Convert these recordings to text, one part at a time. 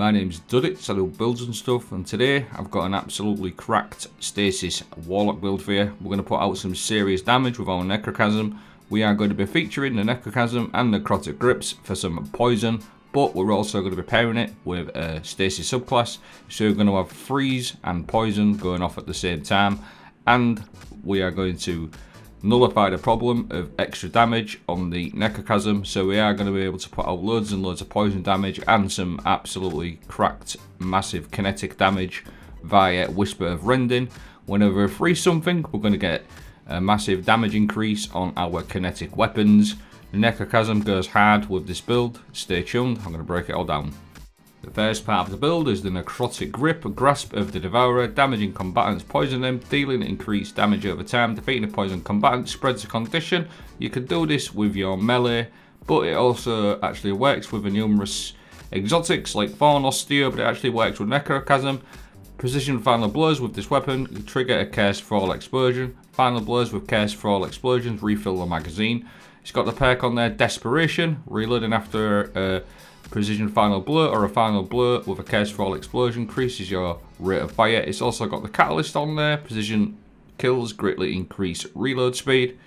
My name's Duddits, I do builds and stuff, and today I've got an absolutely cracked Stasis Warlock build for you. We're going to put out some serious damage with our Necrochasm. We are going to be featuring the Necrochasm and Necrotic grips for some poison, but we're also going to be pairing it with a Stasis subclass, so we're going to have freeze and poison going off at the same time, and we are going to nullify the problem of extra damage on the Necrochasm, so we are going to be able to put out loads and loads of poison damage and some absolutely cracked massive kinetic damage via Whisper of Rending. Whenever we freeze something, we're going to get a massive damage increase on our kinetic weapons. The Necrochasm goes hard with this build. Stay tuned, I'm going to break it all down. The first part of the build is the Necrotic Grip, Grasp of the Devourer, damaging combatants, poison them, dealing increased damage over time, defeating a poison combatant, spreads the condition. You can do this with your melee, but it also actually works with numerous exotics like Thorn, Osteo, but it actually works with Necrochasm. Precision Final Blows with this weapon, you trigger a Curse for all explosion. Final Blows with Curse for all explosions, refill the magazine. It's got the perk on there, Desperation, reloading after a Precision Final Blow or a Final Blow with a Curse for all explosion increases your rate of fire. It's also got the Catalyst on there, Precision kills greatly increase reload speed.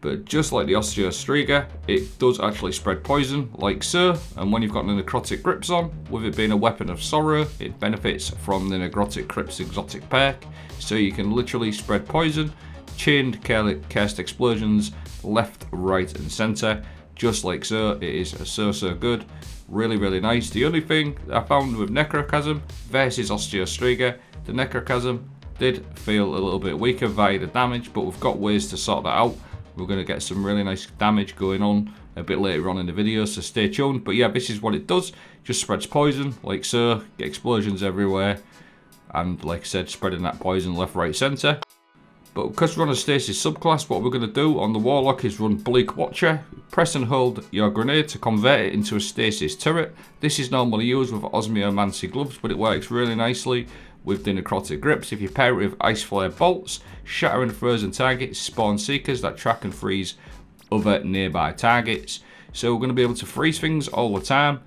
But just like the Osteo, it does actually spread poison, like so. And when you've got the Necrotic Grips on, with it being a weapon of sorrow, it benefits from the Necrotic Grips exotic perk. So you can literally spread poison, chained cursed explosions, left, right and centre. Just like so, it is so good. Really nice. The only thing I found with Necrochasm versus Osteo, the Necrochasm did feel a little bit weaker via the damage, but we've got ways to sort that out. We're going to get some really nice damage going on a bit later on in the video, so stay tuned. But yeah, this is what it does. Just spreads poison, like so. Get explosions everywhere. And like I said, spreading that poison left, right, centre. But because we're on a Stasis subclass, what we're going to do on the Warlock is run Bleak Watcher. Press and hold your grenade to convert it into a Stasis turret. This is normally used with Osmiomancy gloves, but it works really nicely with the Necrotic grips. If you pair it with Iceflare bolts, shatter and frozen targets spawn seekers that track and freeze other nearby targets. So we're going to be able to freeze things all the time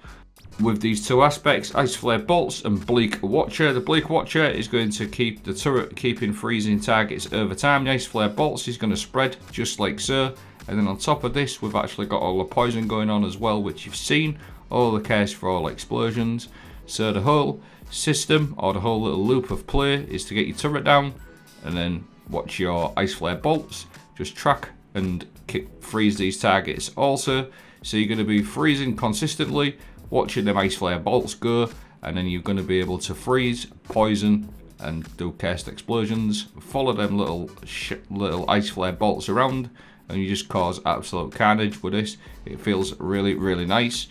with these two aspects, Iceflare bolts and Bleak Watcher. The Bleak Watcher is going to keep the turret keeping freezing targets over time. The Iceflare bolts is going to spread just like so. And then on top of this, we've actually got all the poison going on as well, which you've seen. All the Curse for all explosions. So the whole system, or the whole little loop of play, is to get your turret down and then watch your Iceflare bolts just track and freeze these targets also. So you're going to be freezing consistently, watching them Iceflare bolts go, and then you're going to be able to freeze, poison, and do cursed explosions. Follow them little Iceflare bolts around, and you just cause absolute carnage with this. It feels really nice.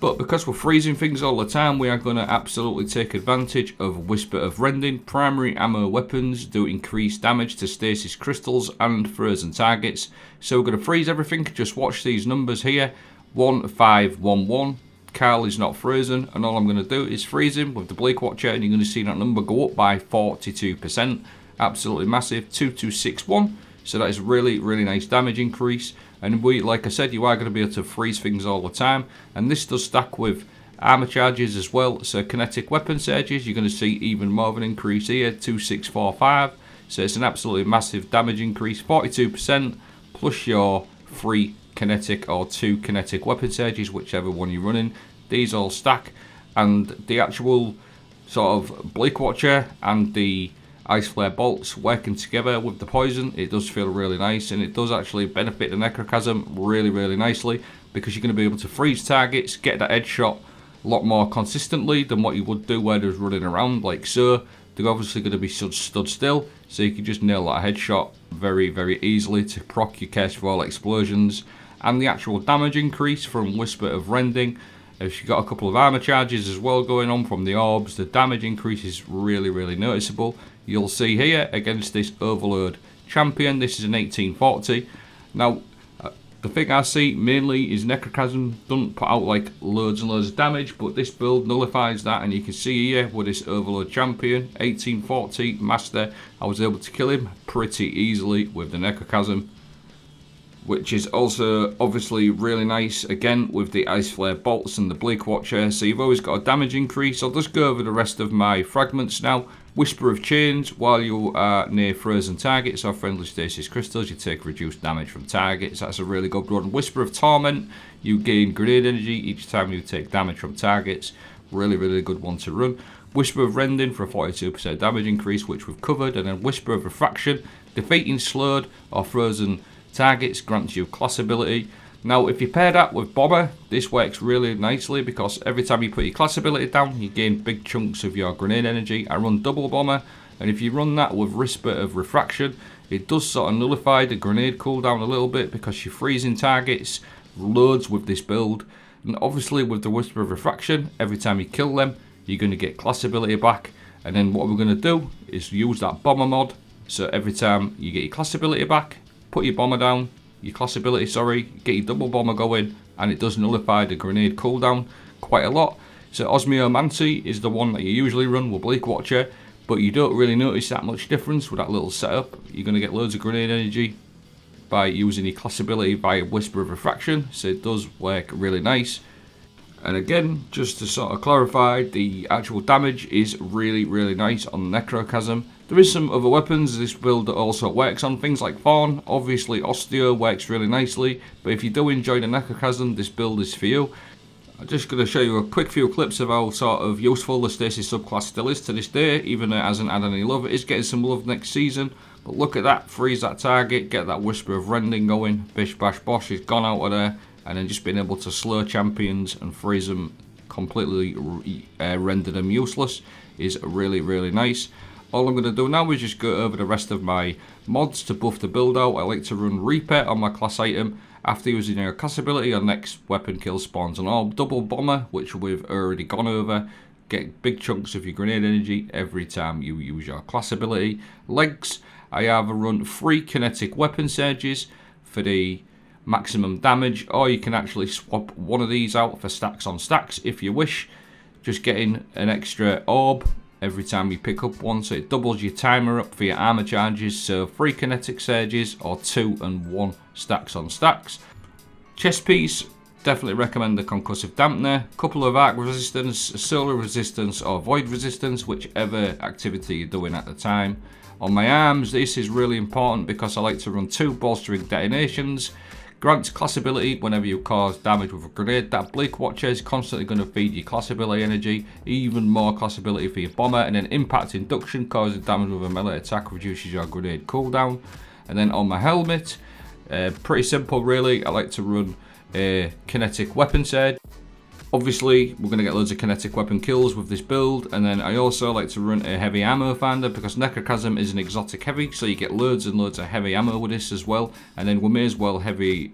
But because we're freezing things all the time, we are going to absolutely take advantage of Whisper of Rending. Primary ammo weapons do increase damage to Stasis crystals and frozen targets. So we're going to freeze everything. Just watch these numbers here. 1511. Carl is not frozen, and all I'm going to do is freeze him with the Bleak Watcher, and you're going to see that number go up by 42%. Absolutely massive. 2261. So that is really nice damage increase. And like I said, you are going to be able to freeze things all the time. And this does stack with armor charges as well. So kinetic weapon surges, you're going to see even more of an increase here, 2645. So it's an absolutely massive damage increase, 42%, plus your 3 kinetic or 2 kinetic weapon surges, whichever one you're running. These all stack. And the actual sort of Bleak Watcher and the Iceflare bolts working together with the poison, it does feel really nice, and it does actually benefit the Necrochasm really nicely, because you're going to be able to freeze targets, get that headshot a lot more consistently than what you would do where they're running around like so. They're obviously going to be stood still, so you can just nail that headshot very easily to proc your Curse for all explosions. And the actual damage increase from Whisper of Rending, if you've got a couple of armor charges as well going on from the orbs, the damage increase is really noticeable. You'll see here against this Overload champion, this is an 1840. Now, the thing I see mainly is Necrochasm doesn't put out like loads and loads of damage, but this build nullifies that, and you can see here with this Overload champion, 1840 master, I was able to kill him pretty easily with the Necrochasm. which is also obviously really nice, again with the Iceflare bolts and the Bleak Watcher, so you've always got a damage increase. I'll just go over the rest of my fragments now. Whisper of Chains, while you are near frozen targets or friendly stasis crystals, you take reduced damage from targets. That's a really good one. Whisper of Torment, you gain grenade energy each time you take damage from targets. Really good one to run. Whisper of Rending for a 42% damage increase, which we've covered. And then Whisper of Refraction, defeating slowed or frozen targets grants you class ability. Now if you pair that with Bomber, this works really nicely because every time you put your class ability down, you gain big chunks of your grenade energy. I run double Bomber, and if you run that with Whisper of Refraction, it does sort of nullify the grenade cooldown a little bit because you're freezing targets loads with this build. And obviously with the Whisper of Refraction, every time you kill them, you're going to get class ability back. And then what we're going to do is use that Bomber mod, so every time you get your class ability back, put your Bomber down, your class ability, get your double Bomber going, and it does nullify the grenade cooldown quite a lot. So Osmiomancy is the one that you usually run with Bleak Watcher, but you don't really notice that much difference with that little setup. You're going to get loads of grenade energy by using your class ability via Whisper of Refraction, so it does work really nice. And again, just to sort of clarify, the actual damage is really nice on Necrochasm. There is some other weapons this build that also works on, things like Thorn. Obviously Osteo works really nicely, but if you do enjoy the Necrochasm, this build is for you. I'm just going to show you a quick few clips of how sort of useful the Stasis subclass still is to this day, even though it hasn't had any love. It is getting some love next season, but look at that, freeze that target, get that Whisper of Rending going, bish bash bosh, is gone out of there. And then just being able to slow champions and freeze them, completely render them useless, is really nice. All I'm going to do now is just go over the rest of my mods to buff the build out. I like to run Reaper on my class item. After using your class ability, your next weapon kill spawns an orb. Double Bomber, which we've already gone over. Get big chunks of your grenade energy every time you use your class ability. Legs, I either run 3 kinetic weapon surges for the maximum damage, or you can actually swap one of these out for stacks on stacks if you wish, just getting an extra orb every time you pick up one, so it doubles your timer up for your armor charges. So 3 kinetic surges or 2 and 1 stacks on stacks. Chest piece, definitely recommend the concussive dampener. Couple of arc resistance, solar resistance or void resistance, whichever activity you're doing at the time. On my arms, this is really important because I like to run 2 bolstering detonations. Grants class ability whenever you cause damage with a grenade. That Bleak Watcher is constantly going to feed your class ability energy, even more class ability for your Bomber. And then Impact Induction, causing damage with a melee attack, reduces your grenade cooldown. And then on my helmet, pretty simple really, I like to run a kinetic weapon surge. Obviously, we're going to get loads of kinetic weapon kills with this build, and then I also like to run a heavy ammo finder because Necrochasm is an exotic heavy, so you get loads and loads of heavy ammo with this as well. And then we may as well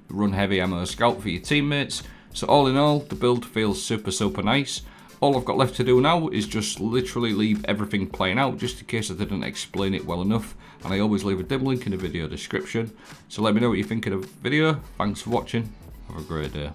run heavy ammo scout for your teammates. So all in all, the build feels super nice. All I've got left to do now is just literally leave everything playing out, just in case I didn't explain it well enough. And I always leave a dim link in the video description. So let me know what you think of the video. Thanks for watching. Have a great day.